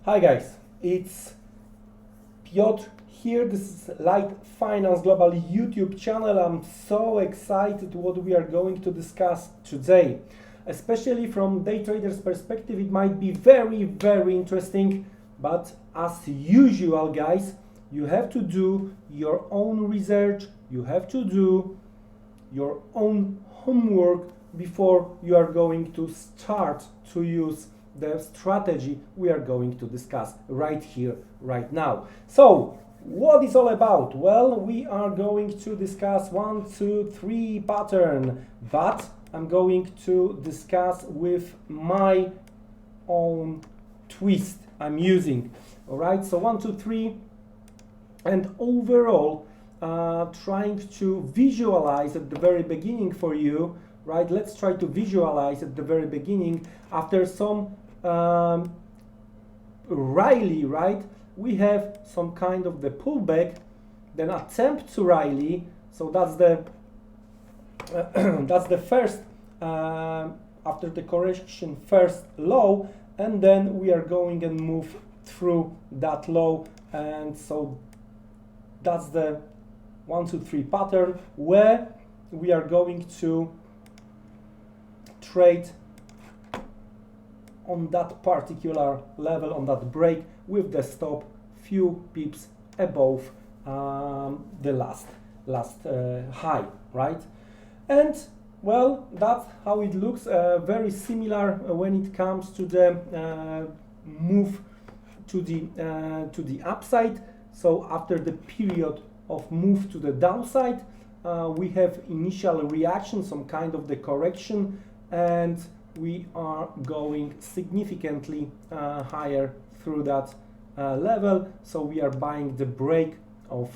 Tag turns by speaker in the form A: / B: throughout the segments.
A: Hi guys, it's Piotr here. This is LiteFinance Global YouTube channel. I'm so excited what we are going to discuss today. Especially from day traders perspective, it might be very interesting, but as usual guys, you have to do your own research, you have to do your own homework before you are going to start to use the strategy we are going to discuss right here, right now. So, what is all about? Well, we are going to discuss 1, 2, 3 pattern, but I'm going to discuss with my own twist I'm using. All right, so 1, 2, 3, and overall, trying to visualize at the very beginning for you, right? Let's try to visualize at the very beginning after some rally, right? We have some kind of the pullback, then attempt to rally. So that's the that's the first after the correction first low, and then we are going and move through that low, and so that's the 1, 2, 3 pattern where we are going to trade on that particular level, on that break, with the stop few pips above the last high, right? And well, that's how it looks. Very similar when it comes to the move to the upside. So after the period of move to the downside, we have initial reaction, some kind of the correction, and we are going significantly higher through that level. So we are buying the break of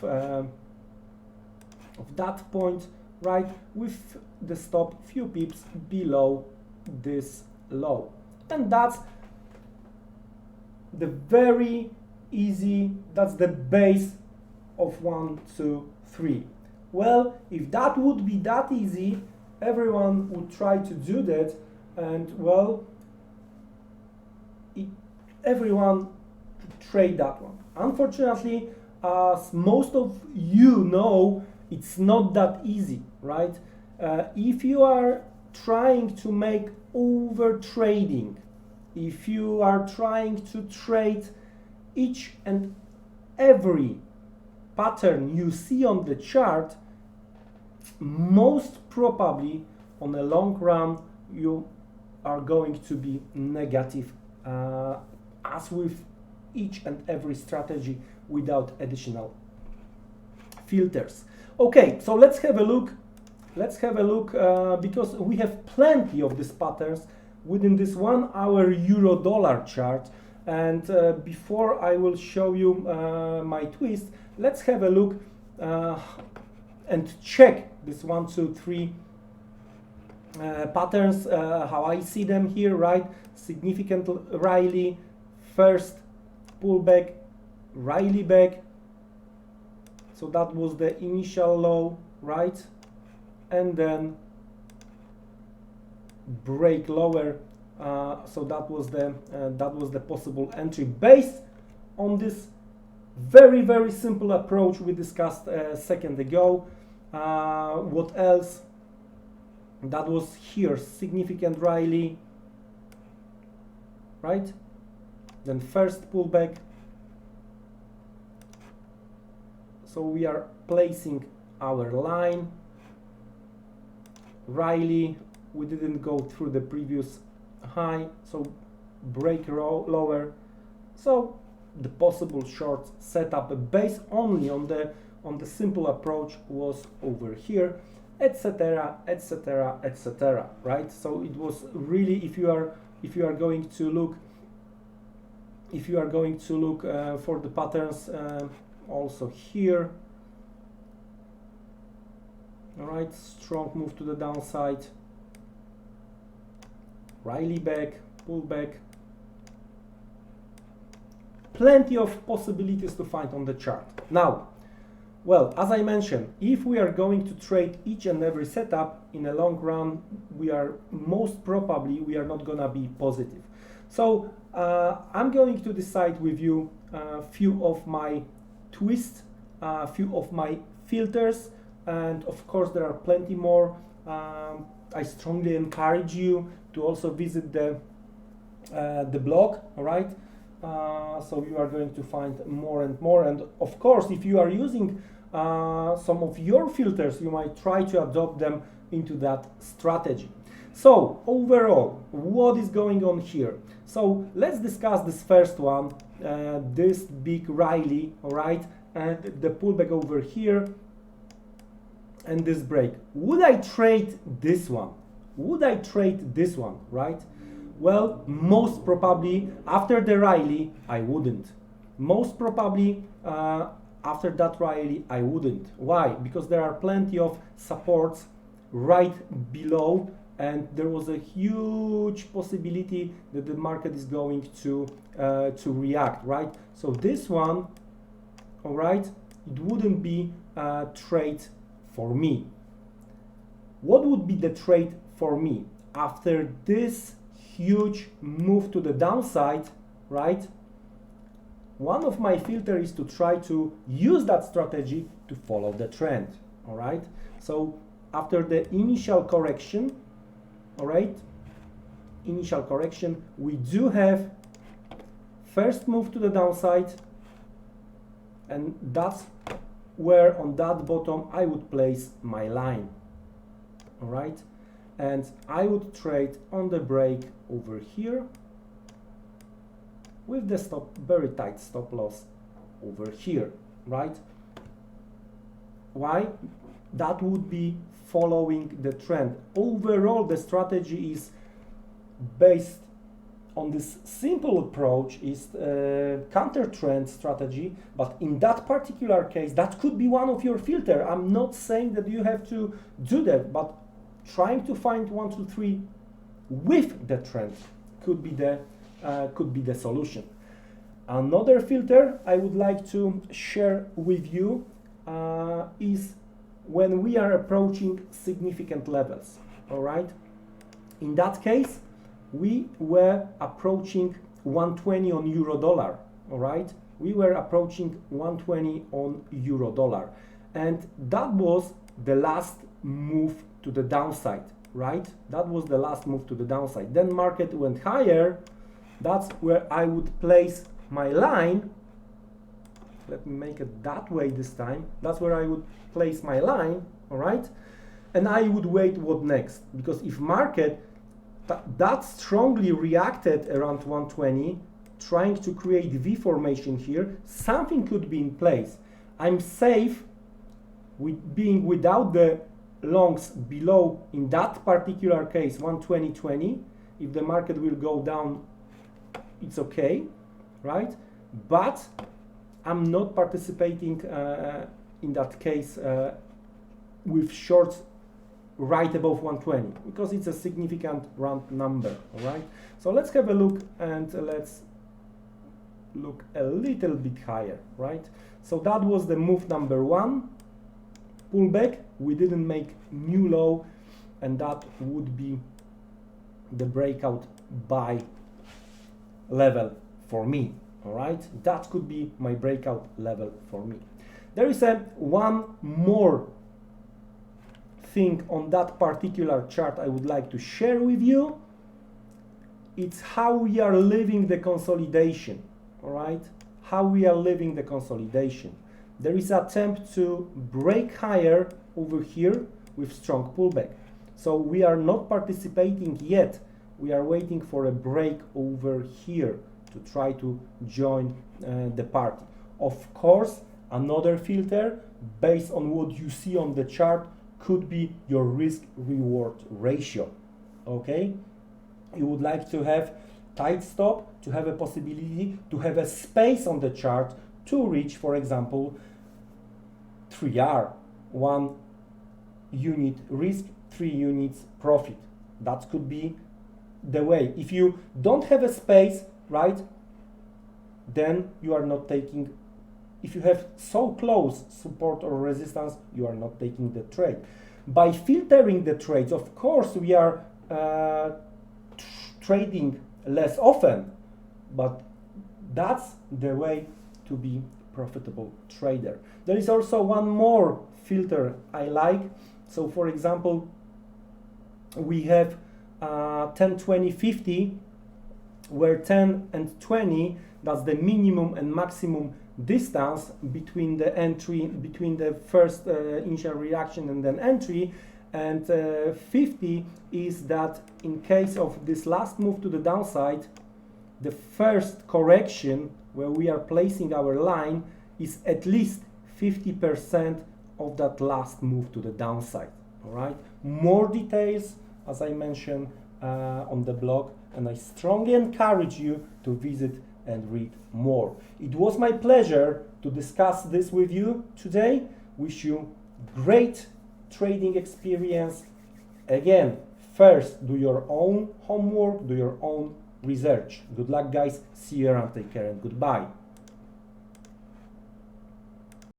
A: that point, right, with the stop few pips below this low. And that's the very easy, that's the base of 1, 2, 3. Well, if that would be that easy, everyone would try to do that, and well, everyone trade that one. Unfortunately, as most of you know, it's not that easy, right? If you are trying to make over trading, if you are trying to trade each and every pattern you see on the chart, most probably on the long run you are going to be negative, as with each and every strategy without additional filters. Okay, so let's have a look. Because we have plenty of these patterns within this 1 hour euro dollar chart. And before I will show you my twist, let's have a look and check this 1, 2, 3 patterns, how I see them here, right? Significant rally, first pullback, rally back. So that was the initial low, right? And then break lower. So that was the possible entry based on this very simple approach we discussed a second ago. What else? That was here, significant rally, right? Then first pullback. So we are placing our line, rally, we didn't go through the previous high, so break lower. So the possible short setup based only on the simple approach was over here, etc, right? So it was really, if you are going to look for the patterns, also here, all right, strong move to the downside, rally back, pull back, plenty of possibilities to find on the chart. Now, well, as I mentioned, if we are going to trade each and every setup in a long run, we are most probably not gonna be positive. So I'm going to decide with you a few of my twists, a few of my filters, and of course there are plenty more. I strongly encourage you to also visit the blog, all right? So you are going to find more and more, and of course if you are using some of your filters, you might try to adopt them into that strategy. So overall, what is going on here? So let's discuss this first one, this big rally, all right, and the pullback over here, and this break. Would I trade this one? Would I trade this one, right? Well, most probably after the rally, I wouldn't. Most probably after that rally, I wouldn't. Why? Because there are plenty of supports right below, and there was a huge possibility that the market is going to react, right? So this one, all right, it wouldn't be a trade for me. What would be the trade for me after this huge move to the downside, right? One of my filters is to try to use that strategy to follow the trend, all right? So after the initial correction, all right, initial correction, we do have first move to the downside, and that's where on that bottom I would place my line, all right? And I would trade on the break over here with the stop, very tight stop loss over here, right? Why? That would be following the trend. Overall, the strategy is based on this simple approach, is counter trend strategy, but in that particular case, that could be one of your filter. I'm not saying that you have to do that, but trying to find 1, 2, 3 with the trend could be the solution. Another filter I would like to share with you is when we are approaching significant levels, all right? In that case, we were approaching 120 on euro dollar, all right? We were approaching 120 on euro dollar, and that was the last move to the downside, right? That was the last move to the downside. Then market went higher. That's where I would place my line. Let me make it that way this time. That's where I would place my line, all right? And I would wait what next, because if market that strongly reacted around 120, trying to create V formation here, something could be in place. I'm safe with being without the longs below, in that particular case 120.20. If the market will go down, it's okay, right? But I'm not participating in that case with shorts right above 120, because it's a significant round number, all right? So let's have a look, and let's look a little bit higher, right? So that was the move number 1, pullback. We didn't make new low, and that would be the breakout buy level for me, all right? That could be my breakout level for me. There is one more thing on that particular chart I would like to share with you. It's how we are living the consolidation, all right? How we are living the consolidation. There is an attempt to break higher over here with strong pullback. So we are not participating yet. We are waiting for a break over here to try to join the party. Of course, another filter based on what you see on the chart could be your risk-reward ratio, okay? You would like to have tight stop, to have a possibility to have a space on the chart to reach, for example, 3R, 1 unit risk, 3 units profit. That could be the way. If you don't have a space, right, then you are not taking. If you have so close support or resistance, you are not taking the trade. By filtering the trades, of course, we are trading less often, but that's the way to be profitable trader. There is also one more filter I like. So for example, we have 10, 20, 50, where 10 and 20, that's the minimum and maximum distance between the entry, between the first initial reaction and then entry, and 50 is that in case of this last move to the downside, the first correction where we are placing our line is at least 50% of that last move to the downside. All right, more details, as I mentioned, on the blog, and I strongly encourage you to visit and read more. It was my pleasure to discuss this with you today. Wish you great trading experience. Again, first do your own homework, do your own research. Good luck, guys. See you around. Take care and goodbye.